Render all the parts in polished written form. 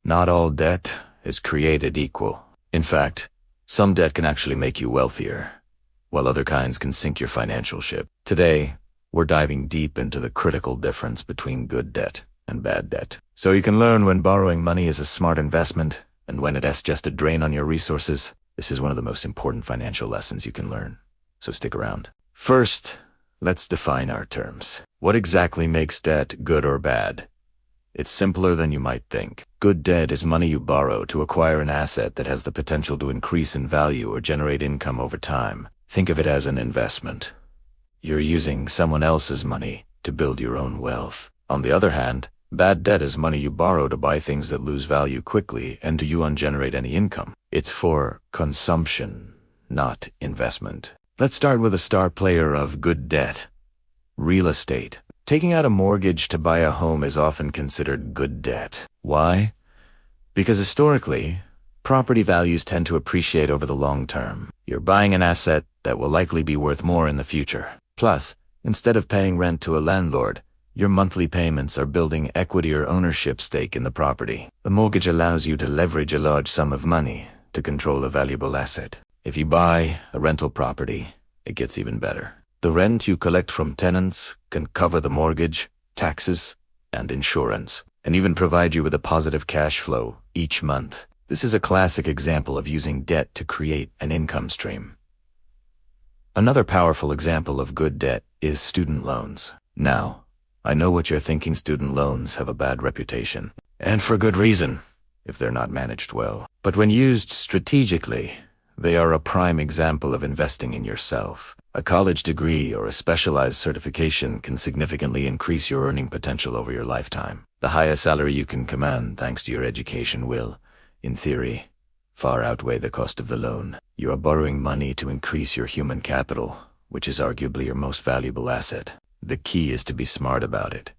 Not all debt is created equal. In fact, some debt can actually make you wealthier, while other kinds can sink your financial ship. Today, we're diving deep into the critical difference between good debt and bad debt, so you can learn when borrowing money is a smart investment and when it is just a drain on your resources. This is one of the most important financial lessons you can learn, so stick around. First, let's define our terms. What exactly makes debt good or bad? It's simpler than you might think. Good debt is money you borrow to acquire an asset that has the potential to increase in value or generate income over time. Think of it as an investment. You're using someone else's money to build your own wealth. On the other hand, bad debt is money you borrow to buy things that lose value quickly and do you not generate any income. It's for consumption, not investment. Let's start with a star player of good debt: real estate. Taking out a mortgage to buy a home is often considered good debt. Why? Because historically, property values tend to appreciate over the long term. You're buying an asset that will likely be worth more in the future. Plus, instead of paying rent to a landlord, your monthly payments are building equity or ownership stake in the property. The mortgage allows you to leverage a large sum of money to control a valuable asset. If you buy a rental property, it gets even better. The rent you collect from tenants can cover the mortgage, taxes, and insurance, and even provide you with a positive cash flow each month. This is a classic example of using debt to create an income stream. Another powerful example of good debt is student loans. Now, I know what you're thinking: student loans have a bad reputation, and for good reason, if they're not managed well. But when used strategically, they are a prime example of investing in yourself. A college degree or a specialized certification can significantly increase your earning potential over your lifetime. The highest salary you can command thanks to your education will, in theory, far outweigh the cost of the loan. You are borrowing money to increase your human capital, which is arguably your most valuable asset. The key is to be smart about it.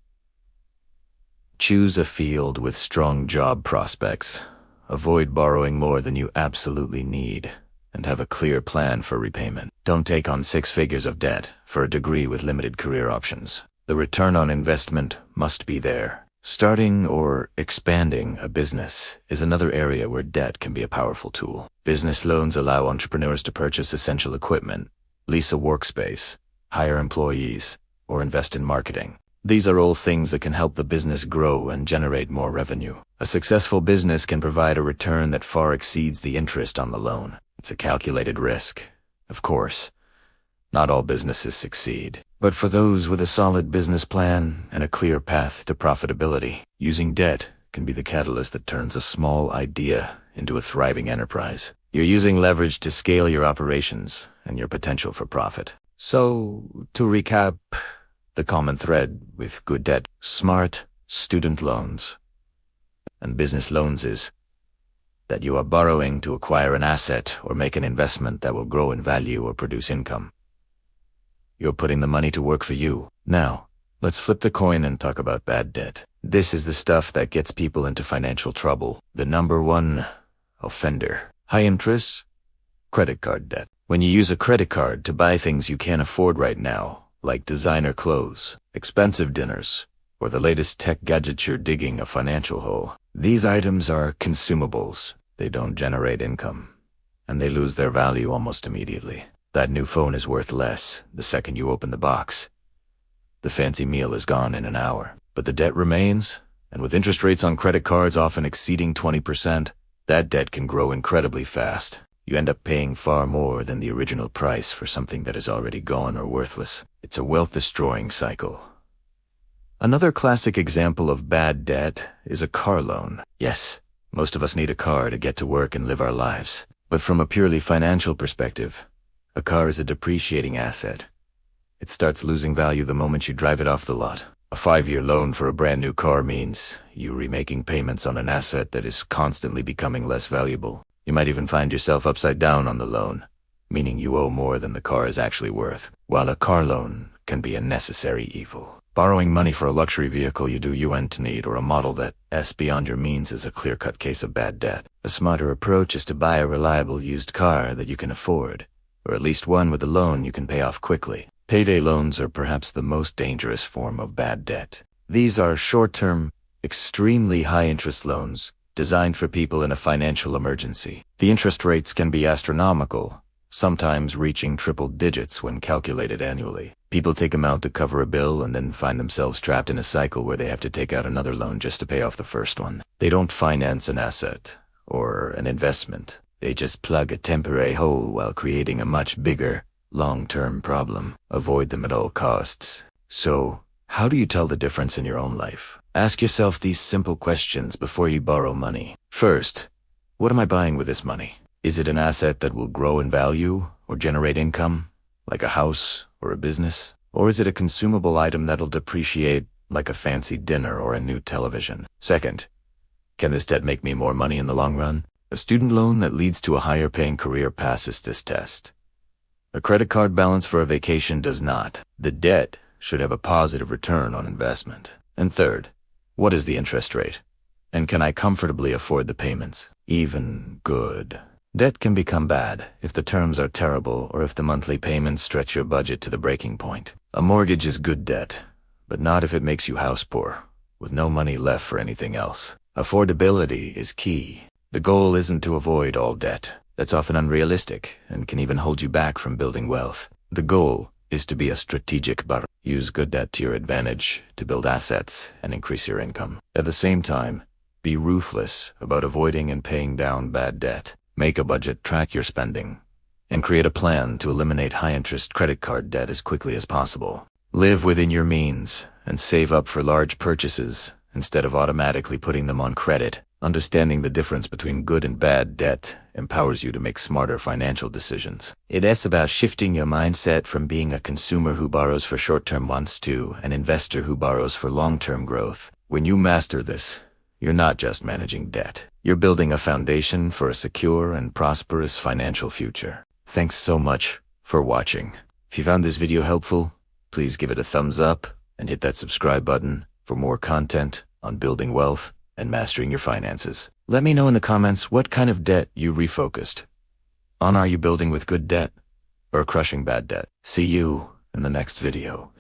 Choose a field with strong job prospects. Avoid borrowing more than you absolutely need, and have a clear plan for repayment. Don't take on 6 figures of debt for a degree with limited career options. The return on investment must be there. Starting or expanding a business is another area where debt can be a powerful tool. Business loans allow entrepreneurs to purchase essential equipment, lease a workspace, hire employees, or invest in marketing. These are all things that can help the business grow and generate more revenue. A successful business can provide a return that far exceeds the interest on the loan. It's a calculated risk. Of course, not all businesses succeed. But for those with a solid business plan and a clear path to profitability, using debt can be the catalyst that turns a small idea into a thriving enterprise. You're using leverage to scale your operations and your potential for profit. So, to recap, the common thread with good debt, smart student loans, and business loans is that you are borrowing to acquire an asset or make an investment that will grow in value or produce income. You're putting the money to work for you. Now, let's flip the coin and talk about bad debt. This is the stuff that gets people into financial trouble. The number one offender: high interest, credit card debt. When you use a credit card to buy things you can't afford right now, like designer clothes, expensive dinners, or the latest tech gadget, you're digging a financial hole. These items are consumables. They don't generate income, and they lose their value almost immediately. That new phone is worth less the second you open the box. The fancy meal is gone in an hour, but the debt remains, and with interest rates on credit cards often exceeding 20%, that debt can grow incredibly fast. You end up paying far more than the original price for something that is already gone or worthless. It's a wealth-destroying cycle. Another classic example of bad debt is a car loan. Yes, most of us need a car to get to work and live our lives. But from a purely financial perspective, a car is a depreciating asset. It starts losing value the moment you drive it off the lot. A 5-year loan for a brand new car means you remaking payments on an asset that is constantly becoming less valuable. You might even find yourself upside down on the loan, meaning you owe more than the car is actually worth. While a car loan can be a necessary evil, borrowing money for a luxury vehicle you want to need or a model that's beyond your means is a clear-cut case of bad debt. A smarter approach is to buy a reliable used car that you can afford, or at least one with a loan you can pay off quickly. Payday loans are perhaps the most dangerous form of bad debt. These are short-term, extremely high-interest loans designed for people in a financial emergency. The interest rates can be astronomical, sometimes reaching triple digits when calculated annually. People take them out to cover a bill and then find themselves trapped in a cycle where they have to take out another loan just to pay off the first one. They don't finance an asset or an investment. They just plug a temporary hole while creating a much bigger, long-term problem. Avoid them at all costs. So, how do you tell the difference in your own life? Ask yourself these simple questions before you borrow money. First, what am I buying with this money? Is it an asset that will grow in value or generate income, like a house or a business? Or is it a consumable item that'll depreciate, like a fancy dinner or a new television? Second, can this debt make me more money in the long run? A student loan that leads to a higher paying career passes this test. A credit card balance for a vacation does not. The debt should have a positive return on investment. And third, what is the interest rate? And can I comfortably afford the payments? Even good. Debt can become bad if the terms are terrible or if the monthly payments stretch your budget to the breaking point. A mortgage is good debt, but not if it makes you house poor, with no money left for anything else. Affordability is key. The goal isn't to avoid all debt. That's often unrealistic and can even hold you back from building wealth. The goal is to be a strategic borrower. Use good debt to your advantage to build assets and increase your income. At the same time, be ruthless about avoiding and paying down bad debt. Make a budget, track your spending, and create a plan to eliminate high-interest credit card debt as quickly as possible. Live within your means and save up for large purchases instead of automatically putting them on credit. Understanding the difference between good and bad debt empowers you to make smarter financial decisions. It's about shifting your mindset from being a consumer who borrows for short-term wants to an investor who borrows for long-term growth. When you master this, you're not just managing debt. You're building a foundation for a secure and prosperous financial future. Thanks so much for watching. If you found this video helpful, please give it a thumbs up and hit that subscribe button for more content on building wealth and mastering your finances. Let me know in the comments what kind of debt you refocused on. Are you building with good debt or crushing bad debt? See you in the next video.